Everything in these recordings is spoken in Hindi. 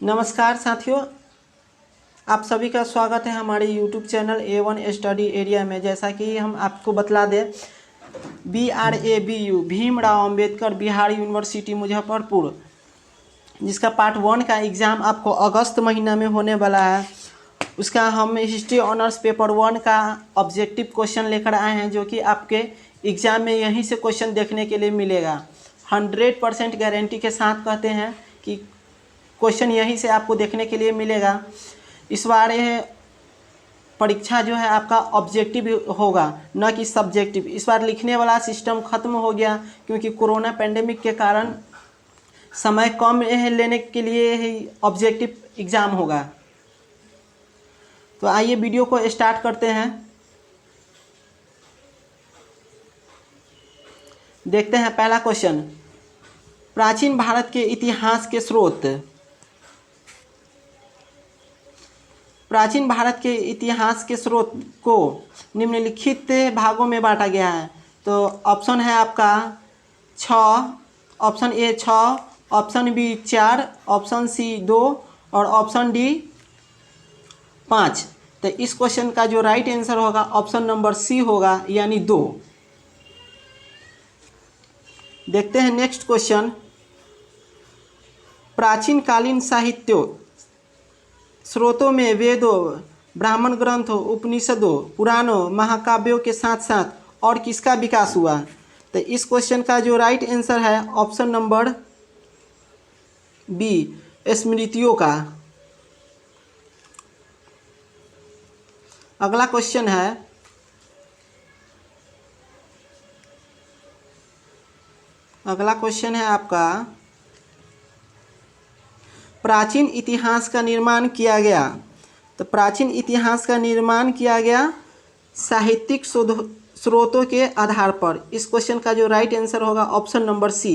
नमस्कार साथियों, आप सभी का स्वागत है हमारे YouTube channel A1 study area में। जैसा कि हम आपको बतला दें, BRABU भीमराव अंबेडकर बिहार यूनिवर्सिटी मुजफ्फरपुर, जिसका पार्ट 1 का एग्ज़ाम आपको अगस्त महीना में होने वाला है, उसका हम हिस्ट्री ऑनर्स पेपर 1 का ऑब्जेक्टिव क्वेश्चन लेकर आए हैं, जो कि आपके एग्ज़ाम में यहीं से क्वेश्चन देखने के लिए मिलेगा। 100% गारंटी के साथ कहते हैं कि क्वेश्चन यहीं से आपको देखने के लिए मिलेगा। इस बार यह परीक्षा जो है आपका ऑब्जेक्टिव होगा, न कि सब्जेक्टिव। इस बार लिखने वाला सिस्टम ख़त्म हो गया, क्योंकि कोरोना पेंडेमिक के कारण समय कम लेने के लिए ही ऑब्जेक्टिव एग्ज़ाम होगा। तो आइए वीडियो को स्टार्ट करते हैं। देखते हैं पहला क्वेश्चन। प्राचीन भारत के इतिहास के स्रोत। प्राचीन भारत के इतिहास के स्रोत को निम्नलिखित भागों में बांटा गया है। तो ऑप्शन है आपका 6, option A 6, option B 4, option C 2 और ऑप्शन डी 5। तो इस क्वेश्चन का जो राइट आंसर होगा ऑप्शन नंबर सी होगा, यानी 2। देखते हैं नेक्स्ट क्वेश्चन। प्राचीन कालीन साहित्यों स्रोतों में वेदों, ब्राह्मण ग्रंथों, उपनिषदों, पुराणों, महाकाव्यों के साथ साथ और किसका विकास हुआ? तो इस क्वेश्चन का जो राइट आंसर है ऑप्शन नंबर बी, स्मृतियों का। अगला क्वेश्चन है, आपका प्राचीन इतिहास का निर्माण किया गया। तो प्राचीन इतिहास का निर्माण किया गया साहित्यिक स्रोतों के आधार पर। इस क्वेश्चन का जो राइट आंसर होगा option number C.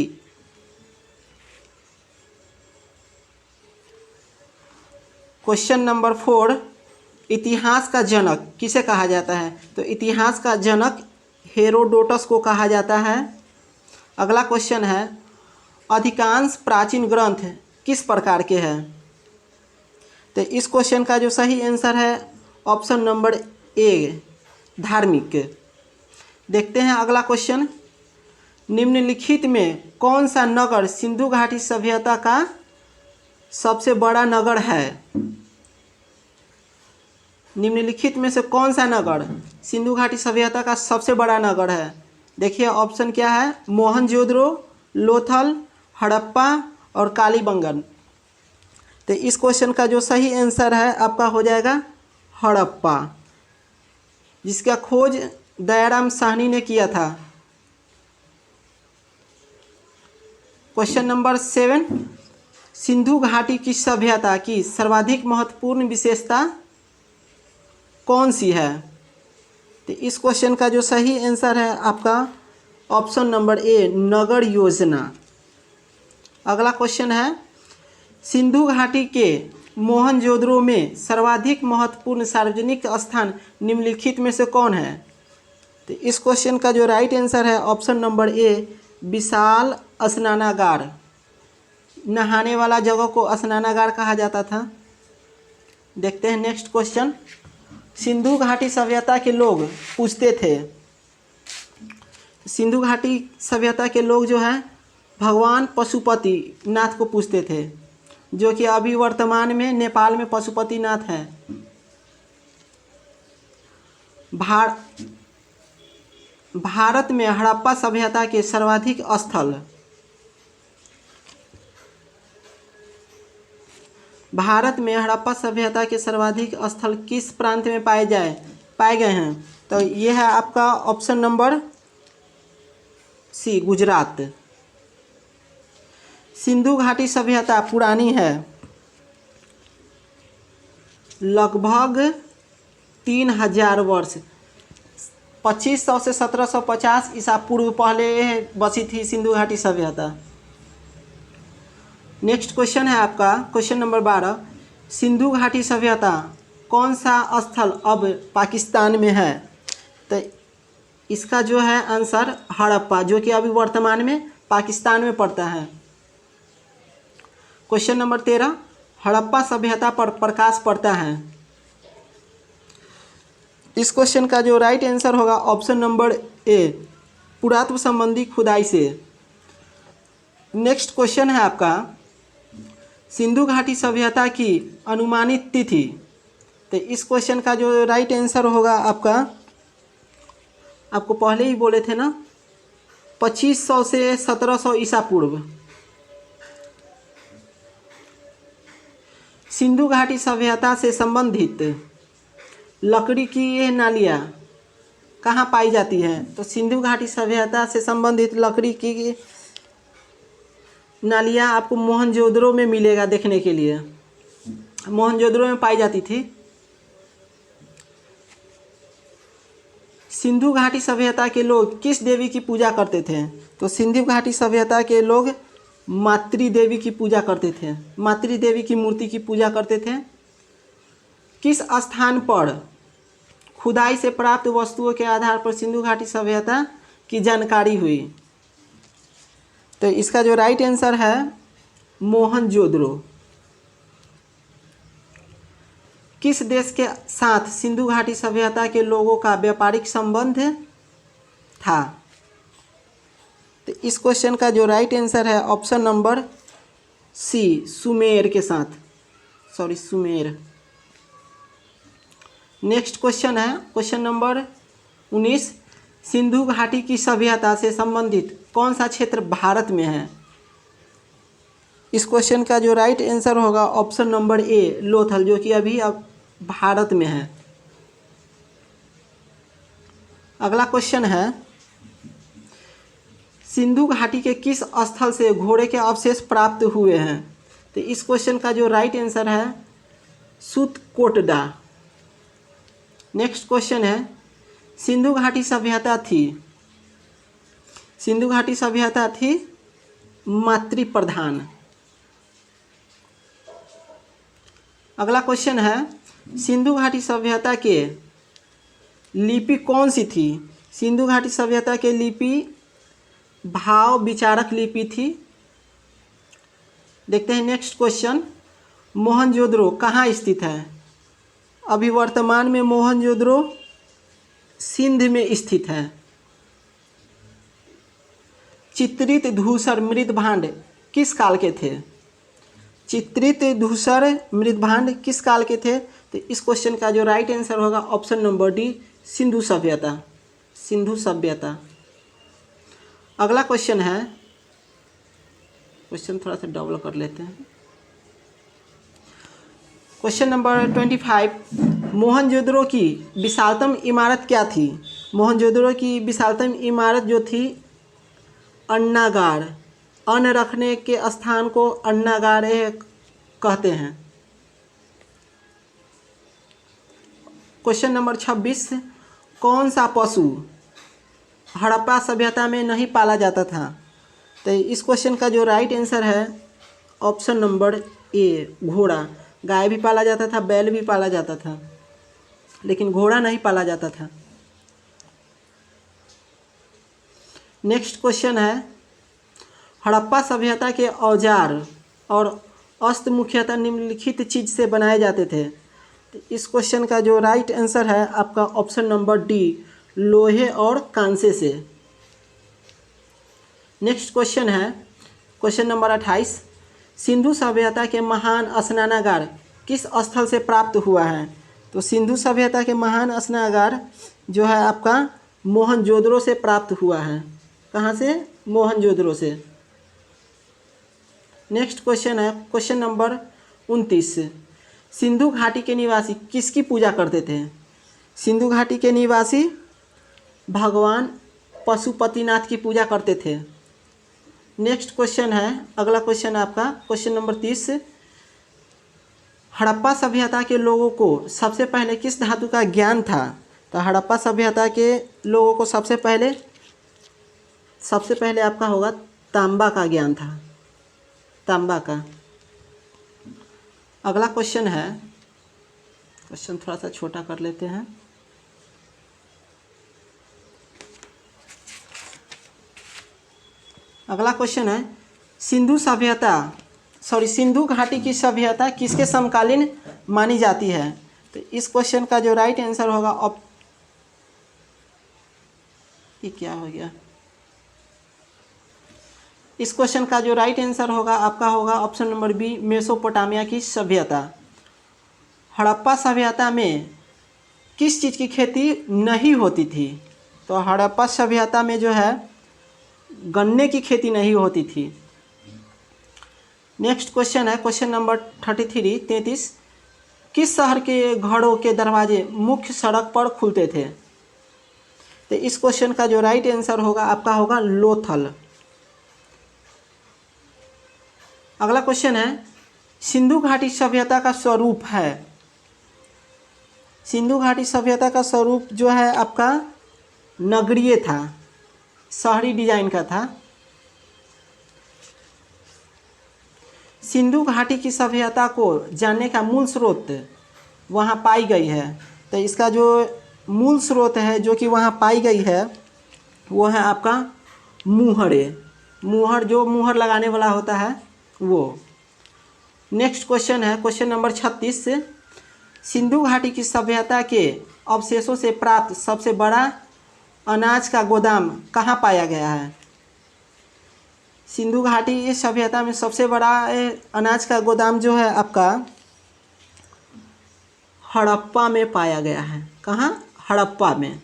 Question number 4, इतिहास का जनक किसे कहा जाता है? तो इतिहास का जनक हेरोडोटस को कहा जाता है। अगला क्वेश्चन है, अधिकांश प्राचीन ग्रंथ किस प्रकार के हैं? तो इस क्वेश्चन का जो सही आंसर है ऑप्शन नंबर ए, धार्मिक। देखते हैं अगला क्वेश्चन। निम्नलिखित में कौन सा नगर सिंधु घाटी सभ्यता का सबसे बड़ा नगर है? निम्नलिखित में से कौन सा नगर सिंधु घाटी सभ्यता का सबसे बड़ा नगर है? देखिए ऑप्शन क्या है, मोहनजोदड़ो, लोथल, हड़प्पा और कालीबंगन। तो इस क्वेश्चन का जो सही आंसर है आपका हो जाएगा हड़प्पा, जिसका खोज दयाराम साहनी ने किया था। क्वेश्चन नंबर 7, सिंधु घाटी की सभ्यता की सर्वाधिक महत्वपूर्ण विशेषता कौन सी है? तो इस क्वेश्चन का जो सही आंसर है आपका ऑप्शन नंबर ए, नगर योजना। अगला क्वेश्चन है, सिंधु घाटी के मोहनजोदड़ो में सर्वाधिक महत्वपूर्ण सार्वजनिक स्थान निम्नलिखित में से कौन है? तो इस क्वेश्चन का जो राइट आंसर है ऑप्शन नंबर ए, विशाल स्नानागार। नहाने वाला जगह को स्नानागार कहा जाता था। देखते हैं नेक्स्ट क्वेश्चन। सिंधु घाटी सभ्यता के लोग पूछते थे, सिंधु घाटी सभ्यता के लोग जो है भगवान पशुपति नाथ को पूछते थे, जो कि अभी वर्तमान में नेपाल में पशुपति नाथ हैं। भारत में हड़प्पा सभ्यता के सर्वाधिक स्थल, भारत में हड़प्पा सभ्यता के सर्वाधिक स्थल किस प्रांत में पाए गए हैं? तो ये है आपका option number C, Gujarat. Sindhu घाटी सभ्यता पुरानी है, लगभग 3000 वर्ष, 2500 से 1750 ईसा पूर्व पहले बसी थी सिंधु घाटी सभ्यता। नेक्स्ट क्वेश्चन है आपका क्वेश्चन नंबर 12, सिंधु घाटी सभ्यता कौन सा स्थल अब पाकिस्तान में है? तो इसका जो है आंसर हड़प्पा, जो कि अभी वर्तमान में पाकिस्तान में पड़ता है। क्वेश्चन नंबर 13, हड़प्पा सभ्यता पर प्रकाश पड़ता है। इस क्वेश्चन का जो राइट आंसर होगा ऑप्शन नंबर ए, पुरातत्व संबंधी खुदाई से। नेक्स्ट क्वेश्चन है आपका, सिंधु घाटी सभ्यता की अनुमानित तिथि। तो इस क्वेश्चन का जो राइट आंसर होगा आपका, आपको पहले ही बोले थे ना, 2500 से 1700 ईसा पूर्व। सिंधु घाटी सभ्यता से संबंधित लकड़ी की ये नालियाँ कहाँ पाई जाती हैं? तो सिंधु घाटी सभ्यता से संबंधित लकड़ी की नालियाँ आपको मोहनजोदड़ो में मिलेगा देखने के लिए। मोहनजोदड़ो में पाई जाती थी। सिंधु घाटी सभ्यता के लोग किस देवी की पूजा करते थे? तो सिंधु घाटी सभ्यता के लोग मातृ देवी की पूजा करते थे, मातृ देवी की मूर्ति की पूजा करते थे। किस स्थान पर खुदाई से प्राप्त वस्तुओं के आधार पर सिंधु घाटी सभ्यता की जानकारी हुई? तो इसका जो राइट आंसर है मोहनजोदड़ो। किस देश के साथ सिंधु घाटी सभ्यता के लोगों का व्यापारिक संबंध था? तो इस क्वेश्चन का जो राइट आंसर है ऑप्शन नंबर सी, सुमेर के साथ, सुमेर। नेक्स्ट क्वेश्चन है क्वेश्चन नंबर 19, सिंधु घाटी की सभ्यता से संबंधित कौन सा क्षेत्र भारत में है? इस क्वेश्चन का जो राइट आंसर होगा ऑप्शन नंबर ए, लोथल, जो कि अभी अब भारत में है। अगला क्वेश्चन है, सिंधु घाटी के किस स्थल से घोड़े के अवशेष प्राप्त हुए हैं? तो इस क्वेश्चन का जो राइट आंसर है सूतकोटडा। नेक्स्ट क्वेश्चन है, सिंधु घाटी सभ्यता थी मातृ प्रधान। अगला क्वेश्चन है, सिंधु घाटी सभ्यता के लिपि कौन सी थी? सिंधु घाटी सभ्यता के लिपि भाव विचारक लिपि थी। देखते हैं नेक्स्ट क्वेश्चन, मोहनजोदड़ो कहाँ स्थित है? अभी वर्तमान में मोहनजोदड़ो सिंध में स्थित है। चित्रित धूसर मृदभांड किस काल के थे? चित्रित धूसर मृदभांड किस काल के थे? तो इस क्वेश्चन का जो राइट आंसर होगा ऑप्शन नंबर डी, सिंधु सभ्यता। अगला क्वेश्चन है, क्वेश्चन थोड़ा सा डबल कर लेते हैं। क्वेश्चन नंबर 25, मोहनजोदड़ो की विशालतम इमारत क्या थी? मोहनजोदड़ो की विशालतम इमारत जो थी अन्नागार, अन्न रखने के स्थान को अन्नागार कहते हैं। क्वेश्चन नंबर 26, कौन सा पशु हड़प्पा सभ्यता में नहीं पाला जाता था? तो इस क्वेश्चन का जो राइट आंसर है ऑप्शन नंबर ए, घोड़ा। गाय भी पाला जाता था, बैल भी पाला जाता था, लेकिन घोड़ा नहीं पाला जाता था। नेक्स्ट क्वेश्चन है, हड़प्पा सभ्यता के औजार और अस्त्र मुख्यतः निम्नलिखित चीज से बनाए जाते थे। तो इस क्वेश्चन का जो राइट आंसर है आपका ऑप्शन नंबर डी, लोहे और कांसे से। नेक्स्ट क्वेश्चन है क्वेश्चन नंबर 28, सिंधु सभ्यता के महान स्नानागार किस स्थल से प्राप्त हुआ है? तो सिंधु सभ्यता के महान स्नानागार जो है आपका मोहनजोदड़ो से प्राप्त हुआ है। कहाँ से? मोहनजोदड़ो से। नेक्स्ट क्वेश्चन है क्वेश्चन नंबर 29, सिंधु घाटी के निवासी किसकी पूजा करते थे? सिंधु घाटी के निवासी भगवान पशुपतिनाथ की पूजा करते थे। नेक्स्ट क्वेश्चन है, अगला क्वेश्चन आपका क्वेश्चन नंबर 30, हड़प्पा सभ्यता के लोगों को सबसे पहले किस धातु का ज्ञान था? तो हड़प्पा सभ्यता के लोगों को सबसे पहले आपका होगा तांबा का ज्ञान था, तांबा का। अगला क्वेश्चन है, क्वेश्चन थोड़ा सा छोटा कर लेते हैं। अगला क्वेश्चन है, सिंधु सभ्यता सिंधु घाटी की सभ्यता किसके समकालीन मानी जाती है? तो इस क्वेश्चन का जो राइट आंसर होगा ये क्या हो गया, इस क्वेश्चन का जो राइट आंसर होगा आपका होगा ऑप्शन नंबर बी, मेसोपोटामिया की सभ्यता। हड़प्पा सभ्यता में किस चीज़ की खेती नहीं होती थी? तो हड़प्पा सभ्यता में जो है गन्ने की खेती नहीं होती थी। नेक्स्ट क्वेश्चन है क्वेश्चन नंबर 33 किस शहर के घरों के दरवाजे मुख्य सड़क पर खुलते थे? तो इस क्वेश्चन का जो राइट आंसर होगा आपका होगा लोथल। अगला क्वेश्चन है सिंधु घाटी सभ्यता का स्वरूप है। सिंधु घाटी सभ्यता का स्वरूप जो है आपका नगरीय था, शहरी डिजाइन का था। सिंधु घाटी की सभ्यता को जानने का मूल स्रोत वहाँ पाई गई है। तो इसका जो मूल स्रोत है जो कि वहाँ पाई गई है वो है आपका मुहरे, मुहर जो मुहर लगाने वाला होता है वो। नेक्स्ट क्वेश्चन है क्वेश्चन नंबर 36 सिंधु घाटी की सभ्यता के अवशेषों से प्राप्त सबसे बड़ा अनाज का गोदाम कहाँ पाया गया है? सिंधु घाटी इस सभ्यता में सबसे बड़ा अनाज का गोदाम जो है आपका हड़प्पा में पाया गया है। कहाँ? हड़प्पा में।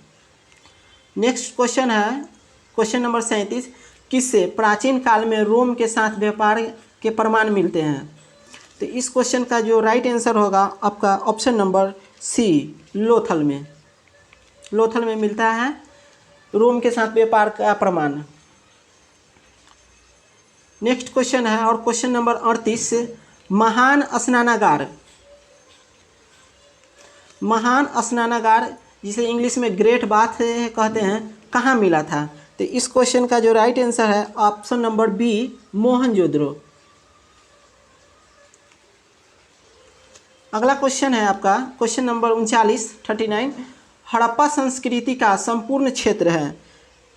नेक्स्ट क्वेश्चन है क्वेश्चन नंबर 37 किससे प्राचीन काल में रोम के साथ व्यापार के प्रमाण मिलते हैं? तो इस क्वेश्चन का जो राइट आंसर होगा आपका ऑप्शन नंबर सी, लोथल में। लोथल में मिलता है रोम के साथ व्यापार का प्रमाण। नेक्स्ट क्वेश्चन है और क्वेश्चन नंबर 38 महान स्नानागार, महान स्नानागार जिसे इंग्लिश में ग्रेट बाथ कहते हैं कहाँ मिला था? तो इस क्वेश्चन का जो राइट आंसर है ऑप्शन नंबर बी, मोहनजोदड़ो। अगला क्वेश्चन है आपका क्वेश्चन नंबर 39 हड़प्पा संस्कृति का संपूर्ण क्षेत्र है।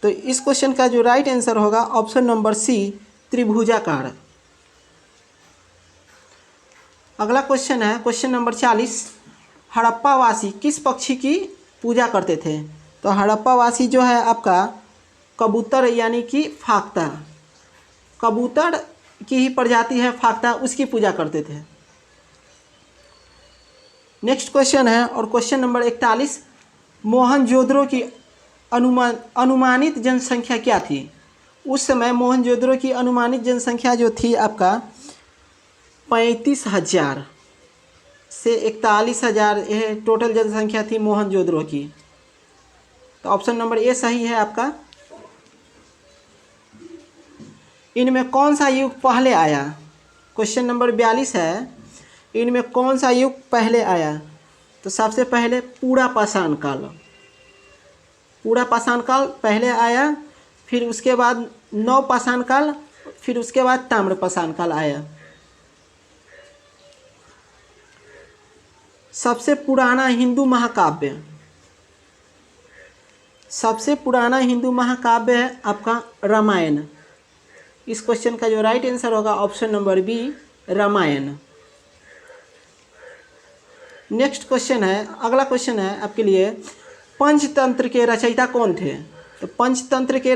तो इस क्वेश्चन का जो राइट आंसर होगा ऑप्शन नंबर सी, त्रिभुजाकार। अगला क्वेश्चन है क्वेश्चन नंबर 40 हड़प्पा वासी किस पक्षी की पूजा करते थे? तो हड़प्पा वासी जो है आपका कबूतर यानी कि फाख्ता, कबूतर की ही प्रजाति है फाख्ता, उसकी पूजा करते थे। नेक्स्ट क्वेश्चन है और क्वेश्चन नंबर 41 मोहनजोदड़ो की अनुमानित जनसंख्या क्या थी? उस समय मोहनजोदड़ो की अनुमानित जनसंख्या जो थी आपका 35,000 से 41,000 यह टोटल जनसंख्या थी मोहनजोदड़ो की। तो ऑप्शन नंबर ए सही है आपका। इनमें कौन सा युग पहले आया? क्वेश्चन नंबर 42 है इनमें कौन सा युग पहले आया? तो सबसे पहले पूरा पाषाण काल, पूरा पाषाण काल पहले आया, फिर उसके बाद नव पाषाण काल, फिर उसके बाद ताम्र पाषाण काल आया। सबसे पुराना हिंदू महाकाव्य, सबसे पुराना हिंदू महाकाव्य है आपका रामायण। इस क्वेश्चन का जो राइट आंसर होगा option number B, Ramayana. Next question है, अगला क्वेश्चन है आपके लिए पंचतंत्र के रचयिता कौन थे? तो पंचतंत्र के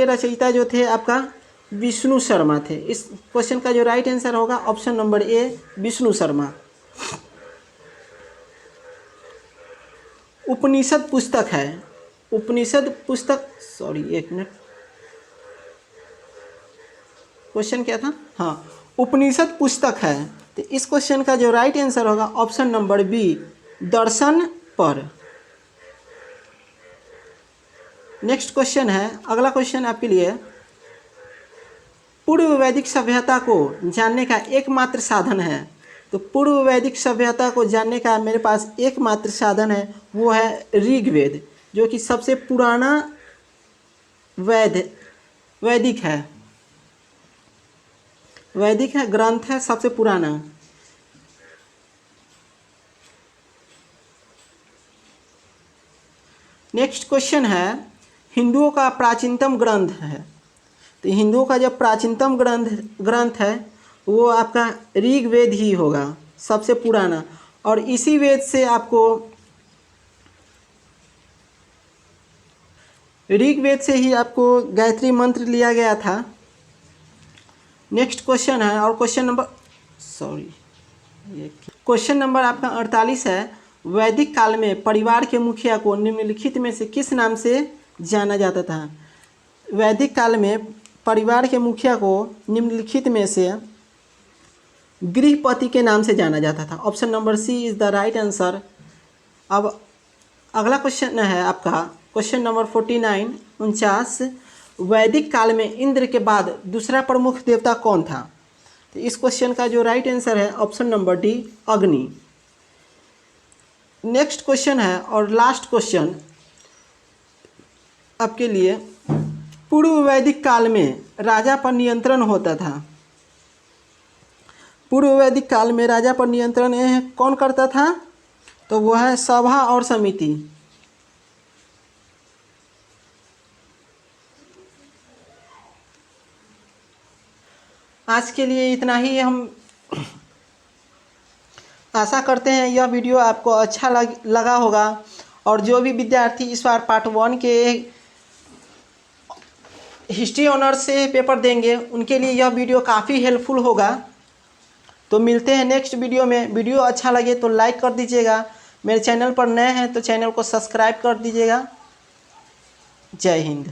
रचयिता जो थे आपका विष्णु शर्मा थे। इस क्वेश्चन का जो राइट आंसर होगा option number A, Vishnu Sharma. Upanishad पुस्तक है, उपनिषद पुस्तक, सॉरी एक मिनट, क्वेश्चन क्या था? हाँ, उपनिषद पुस्तक है। तो इस क्वेश्चन का जो राइट आंसर होगा ऑप्शन नंबर बी, दर्शन पर। नेक्स्ट क्वेश्चन है, अगला क्वेश्चन आपके लिए पूर्व वैदिक सभ्यता को जानने का एकमात्र साधन है। तो पूर्व वैदिक सभ्यता को जानने का मेरे पास एकमात्र साधन है, वो है ऋग्वेद, जो कि सबसे पुराना वैदिक है, वैदिक है, ग्रंथ है, सबसे पुराना। नेक्स्ट क्वेश्चन है हिंदुओं का प्राचीनतम ग्रंथ है। तो हिंदुओं का जो प्राचीनतम ग्रंथ है वो आपका ऋग्वेद ही होगा, सबसे पुराना। और इसी वेद से आपको ऋग्वेद से ही आपको गायत्री मंत्र लिया गया था। नेक्स्ट क्वेश्चन है, और क्वेश्चन नंबर आपका 48 है। वैदिक काल में परिवार के मुखिया को निम्नलिखित में से किस नाम से जाना जाता था? वैदिक काल में परिवार के मुखिया को निम्नलिखित में से गृहपति के नाम से जाना जाता था। Option number C is the right answer. अब अगला क्वेश्चन है आपका क्वेश्चन नंबर 49 वैदिक काल में इंद्र के बाद दूसरा प्रमुख देवता कौन था? तो इस क्वेश्चन का जो राइट आंसर है ऑप्शन नंबर डी, अग्नि। नेक्स्ट क्वेश्चन है और लास्ट क्वेश्चन आपके लिए। पूर्व वैदिक काल में राजा पर नियंत्रण होता था। पूर्व वैदिक काल में राजा पर नियंत्रण कौन करता था? तो वो है सभा और समिति। आज के लिए इतना ही। हम आशा करते हैं यह वीडियो आपको अच्छा लगा होगा, और जो भी विद्यार्थी इस बार पार्ट 1 के हिस्ट्री ऑनर्स से पेपर देंगे उनके लिए यह वीडियो काफ़ी हेल्पफुल होगा। तो मिलते हैं नेक्स्ट वीडियो में। वीडियो अच्छा लगे तो लाइक कर दीजिएगा। मेरे चैनल पर नए हैं तो चैनल को सब्सक्राइब कर दीजिएगा। जय हिंद।